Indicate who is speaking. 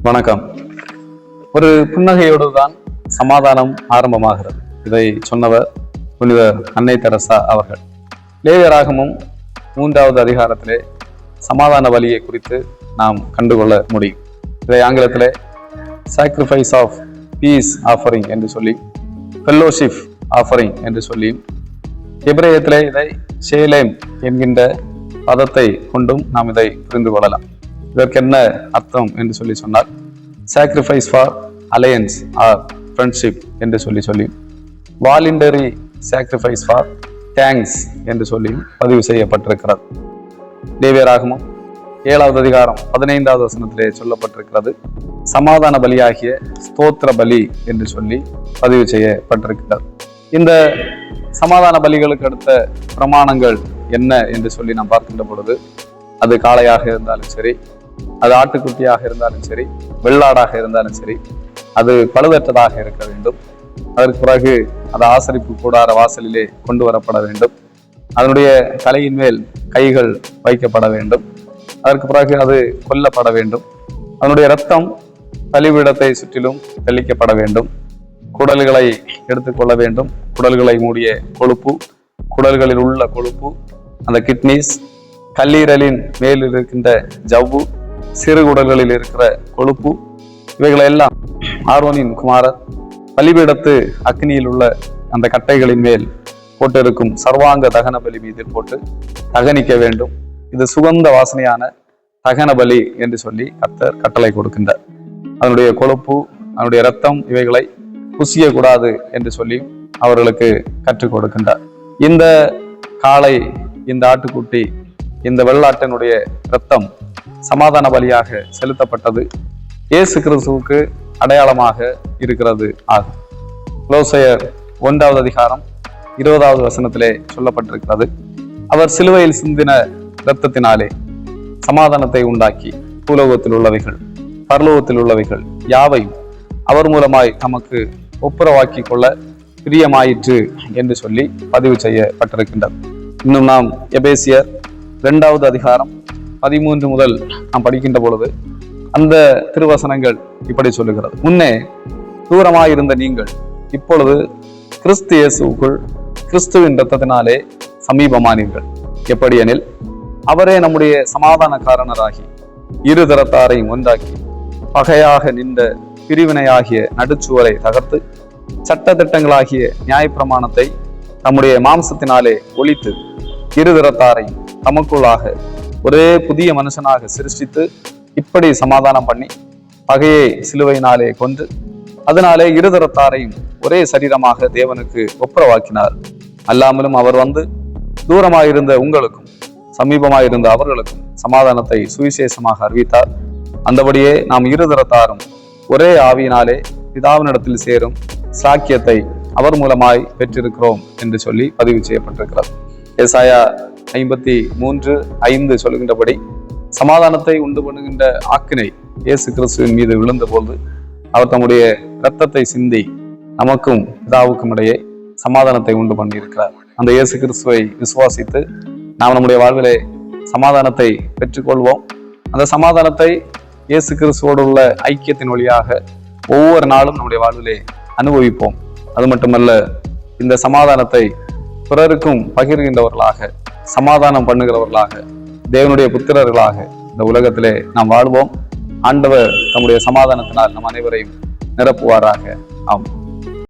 Speaker 1: வணக்கம். ஒரு புன்னகையோடு தான் சமாதானம் ஆரம்பமாகிறது. இதை சொன்னவர் புனிதர் அன்னை தெரசா அவர்கள். லேவியராகமம் 3வது அதிகாரத்திலே சமாதான பலியை குறித்து நாம் கண்டுகொள்ள முடியும். இதை ஆங்கிலத்திலே சாக்ரிஃபைஸ் ஆஃப் பீஸ் ஆஃபரிங் என்று சொல்லி, ஃபெல்லோஷிப் ஆஃபரிங் என்று சொல்லி, எபிரேயத்திலே இதை ஷேலேம் என்கின்ற பதத்தை கொண்டும் நாம் இதை புரிந்து கொள்ளலாம். இதற்கு என்ன அர்த்தம் என்று சொல்லி சொன்னால், sacrifice for alliance or friendship என்று சொல்லி வாலண்டரி சாக்ரிஃபைஸ் ஃபார் தேங்க்ஸ் என்று சொல்லி பதிவு செய்யப்பட்டிருக்கிறது. லேவியராகமம் 7வது அதிகாரம் 15வது வசனத்திலே சொல்லப்பட்டிருக்கிறது. சமாதான பலியாகிய ஸ்தோத்திர பலி என்று சொல்லி பதிவு செய்யப்பட்டிருக்கிறது. இந்த சமாதான பலிகளுக்கு அடுத்த பிரமாணங்கள் என்ன என்று சொல்லி நாம் பார்க்கின்ற பொழுது, அது காளையாக இருந்தாலும் சரி, அது ஆட்டுக்குட்டியாக இருந்தாலும் சரி, வெள்ளாடாக இருந்தாலும் சரி, அது பழுதற்றதாக இருக்க வேண்டும். அதற்கு பிறகு அது ஆசரிப்பு கூடார வாசலிலே கொண்டு வரப்பட வேண்டும். அதனுடைய தலையின் மேல் கைகள் வைக்கப்பட வேண்டும். அதற்கு பிறகு அது கொல்லப்பட வேண்டும். அதனுடைய இரத்தம் பலிபீடத்தை சுற்றிலும் தெளிக்கப்பட வேண்டும். குடல்களை எடுத்துக்கொள்ள வேண்டும். குடல்களை மூடிய கொழுப்பு, குடல்களில் உள்ள கொழுப்பு, அந்த கிட்னிஸ், கல்லீரலின் மேல் இருக்கின்ற ஜவ்வு, சிறுகுடல்களில் இருக்கிற கொழுப்பு, இவைகளெல்லாம் ஆரோனின் குமாரர் பலிபீடத்து அக்னியில் உள்ள அந்த கட்டைகளின் மேல் போட்டிருக்கும் சர்வாங்க தகன பலி மீது போட்டு தகனிக்க வேண்டும். இது சுகந்த வாசனையான தகன பலி என்று சொல்லி கர்த்தர் கட்டளை கொடுக்கின்றார். அதனுடைய கொழுப்பு, அதனுடைய இரத்தம், இவைகளை புசியக்கூடாது என்று சொல்லி அவர்களுக்கு கற்றுக் கொடுக்கின்றார். இந்த காளை, இந்த ஆட்டுக்குட்டி, இந்த வெள்ளாட்டினுடைய இரத்தம் சமாதான பலியாக செலுத்தப்பட்டது இயேசு கிறிஸ்துவுக்கு அடையாளமாக இருக்கிறது ஆகும். கொலோசையர் 1வது அதிகாரம் 20வது வசனத்திலே சொல்லப்பட்டிருக்கிறது. அவர் சிலுவையில் சிந்தின இரத்தத்தினாலே சமாதானத்தை உண்டாக்கி பூலோகத்தில் உள்ளவைகள் பரலோகத்தில் உள்ளவைகள் யாவையும் அவர் மூலமாய் நமக்கு ஒப்புரவாக்கி கொள்ள பிரியமாயிற்று என்று சொல்லி பதிவு செய்யப்பட்டிருக்கின்றது. இன்னும் நாம் எபேசியர் 2வது அதிகாரம் 13 முதல் நாம் படிக்கின்ற பொழுது அந்த திருவசனங்கள் இப்படி சொல்லுகிறது. முன்னே தூரமாயிருந்த நீங்கள் இப்பொழுது கிறிஸ்து இயேசுவுக்குள் கிறிஸ்துவின் இரத்தத்தினாலே சமீபமானீர்கள். எப்படி எனில், அவரே நம்முடைய சமாதான காரணராகி இரு தரத்தாரையும் ஒன்றாக்கி பகையாக நின்ற பிரிவினையாகிய நடுச்சுவரை தகர்த்து சட்ட திட்டங்களாகிய நியாயப்பிரமாணத்தை நம்முடைய மாம்சத்தினாலே ஒழித்து இருதரத்தாரையும் தமக்குள்ளாக ஒரே புதிய மனுஷனாக சிருஷ்டித்து இப்படி சமாதானம் பண்ணி பகையை சிலுவையினாலே கொன்று அதனாலே இருதரத்தாரையும் ஒரே சரீரமாக தேவனுக்கு ஒப்புரவாக்கினார். அல்லாமலும் அவர் வந்து தூரமாயிருந்த உங்களுக்கும் சமீபமாயிருந்த அவர்களுக்கும் சமாதானத்தை சுவிசேஷமாக அறிவித்தார். அந்தபடியே நாம் இருதரத்தாரும் ஒரே ஆவியினாலே பிதாவினிடத்தில் சேரும் சாக்கியத்தை அவர் மூலமாய் பெற்றிருக்கிறோம் என்று சொல்லி பதிவு செய்யப்பட்டிருக்கிறது. ஏசாயா 53:5 சொல்லுகின்றபடி சமாதானத்தை உண்டு பண்ணுகின்ற ஆக்கினை இயேசு கிறிஸ்துவின் மீது விழுந்த போது அவர் தம்முடைய இரத்தத்தை சிந்தி நமக்கும் பிதாவுக்கும் இடையே சமாதானத்தை உண்டு பண்ணியிருக்கிறார். அந்த இயேசு கிறிஸ்துவை விசுவாசித்து நாம் நம்முடைய வாழ்விலே சமாதானத்தை பெற்றுக்கொள்வோம். அந்த சமாதானத்தை இயேசு கிறிஸ்துவோடு உள்ள ஐக்கியத்தின் வழியாக ஒவ்வொரு நாளும் நம்முடைய வாழ்விலே அனுபவிப்போம். அது மட்டுமல்ல, இந்த சமாதானத்தை பிறருக்கும் பகிர்கின்றவர்களாக, சமாதானம் பண்ணுகிறவர்களாக, தேவனுடைய புத்திரர்களாக இந்த உலகத்திலே நாம் வாழ்வோம். ஆண்டவர் தம்முடைய சமாதானத்தினால் நம் அனைவரையும் நிரப்புவாராக. ஆம்.